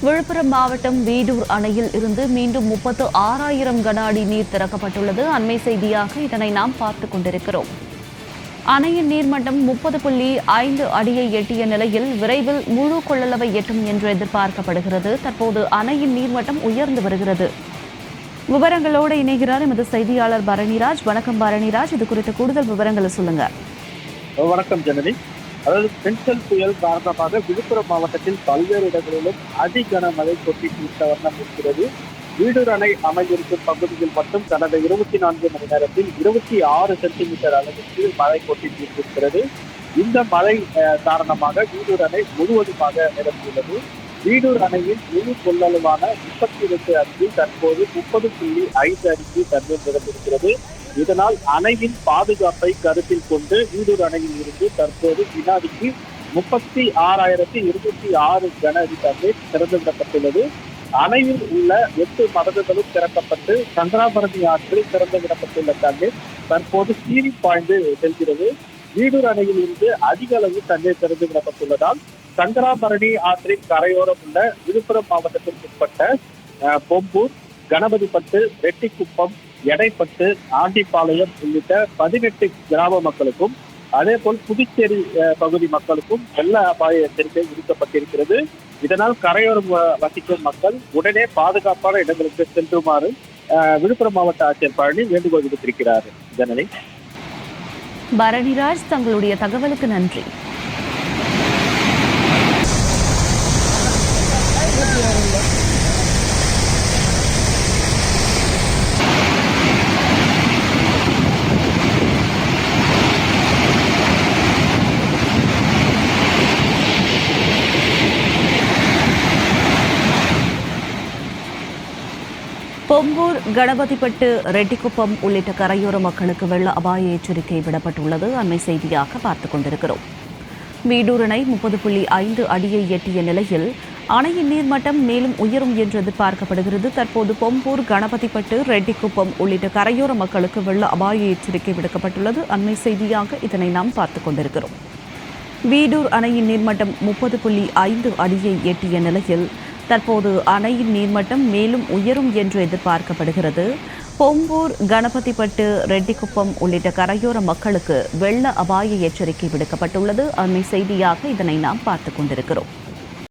விழுப்புரம் மாவட்டம் வீடூர் அணையில் இருந்து மீண்டும் 36,000 கன அடி நீர் திறக்கப்பட்டுள்ளது. அண்மை செய்தியாக இதனை நாம் பார்த்துக் கொண்டிருக்கிறோம். அணையின் நீர்மட்டம் 30.5 அடியை எட்டிய நிலையில் விரைவில் முழு கொள்ளளவை எட்டும் என்று எதிர்பார்க்கப்படுகிறது. தற்போது அணையின் நீர்மட்டம் உயர்ந்து வருகிறது. விவரங்களோடு இணைகிறார் எமது செய்தியாளர் பரணிராஜ். வணக்கம் பரணிராஜ், இது குறித்த கூடுதல் விவரங்களை சொல்லுங்க. வணக்கம் ஜனனி. அதாவது பென்சல் புயல் காரணமாக விழுப்புரம் மாவட்டத்தில் பல்வேறு இடங்களிலும் அதி கனமழை கொட்டி தீர்த்த வண்ணம் இருக்கிறது. வீடூர் அணை அமைந்திருக்கும் பகுதியில் மட்டும் கடந்த 24 மணி நேரத்தில் 26 சென்டிமீட்டர் அளவிற்கு மழை கொட்டி தீர்த்திருக்கிறது. இந்த மழை காரணமாக வீடூர் அணை முழுவதுமாக நிரம்பியுள்ளது. வீடூர் அணையின் முழு கொள்ளளவான 32 அடியில் தற்போது 30.5 அடிக்கு தண்ணீர் நிரம்பியிருக்கிறது. இதனால் அணையின் பாதுகாப்பை கருத்தில் கொண்டு வீடூர் அணையில் இருந்து தற்போது வினாடிக்கு 36,206 கன அடி தண்ணீர் திறந்துவிடப்பட்டுள்ளது. அணையில் உள்ள 8 மதகுகளும் திறக்கப்பட்டு சங்கராபரணி ஆற்றில் திறந்துவிடப்பட்டுள்ள தண்ணீர் தற்போது சீறி பாய்ந்து செல்கிறது. வீடூர் அணையில் இருந்து அதிக அளவு தண்ணீர் திறந்துவிடப்பட்டுள்ளதால் சங்கராபரணி ஆற்றின் கரையோரம் உள்ள விழுப்புரம் மாவட்டத்திற்கு உட்பட்ட பொம்பூர், கணபதிப்பட்டு, ரெட்டிக்குப்பம், எடைப்பட்டு, ஆண்டிப்பாளையம் உள்ளிட்ட 18 கிராம மக்களுக்கும் அதே போல் புதுச்சேரி பகுதி மக்களுக்கும் வெள்ள அபாய எச்சரிக்கை விடுக்கப்பட்டிருக்கிறது. இதனால் கரையோரம் வசிக்கும் மக்கள் உடனே பாதுகாப்பான இடங்களுக்கு சென்றுமாறு விழுப்புரம் மாவட்ட ஆட்சியர் பழனி வேண்டுகோள் விடுத்திருக்கிறார். ஜனனி. பரணிராஜ், தங்களுடைய தகவலுக்கு நன்றி. பொம்பூர், கணபதிப்பட்டு, ரெட்டிக்குப்பம் உள்ளிட்ட கரையோர மக்களுக்கு வெள்ள அபாய எச்சரிக்கை விடப்பட்டுள்ளது. அண்மை செய்தியாக பார்த்துக் கொண்டிருக்கிறோம். வீடூர் அணை 30.5 அடியை எட்டிய நிலையில் அணையின் நீர்மட்டம் மேலும் உயரும் என்று எதிர்பார்க்கப்படுகிறது. தற்போது பொம்பூர், கணபதிப்பட்டு, ரெட்டிக்குப்பம் உள்ளிட்ட கரையோர மக்களுக்கு வெள்ள அபாய எச்சரிக்கை விடுக்கப்பட்டுள்ளது. அண்மை செய்தியாக இதனை நாம் பார்த்துக் கொண்டிருக்கிறோம். வீடூர் அணையின் நீர்மட்டம் 30.5 அடியை எட்டிய நிலையில் தற்போது அணையின் நீர்மட்டம் மேலும் உயரும் என்று எதிர்பார்க்கப்படுகிறது. பொம்பூர், கணபதிப்பட்டு, ரெட்டிக்குப்பம் உள்ளிட்ட கரையோர மக்களுக்கு வெள்ள அபாய எச்சரிக்கை விடுக்கப்பட்டுள்ளது. அண்மை செய்தியாக இதனை நாம் பார்த்துக் கொண்டிருக்கிறோம்.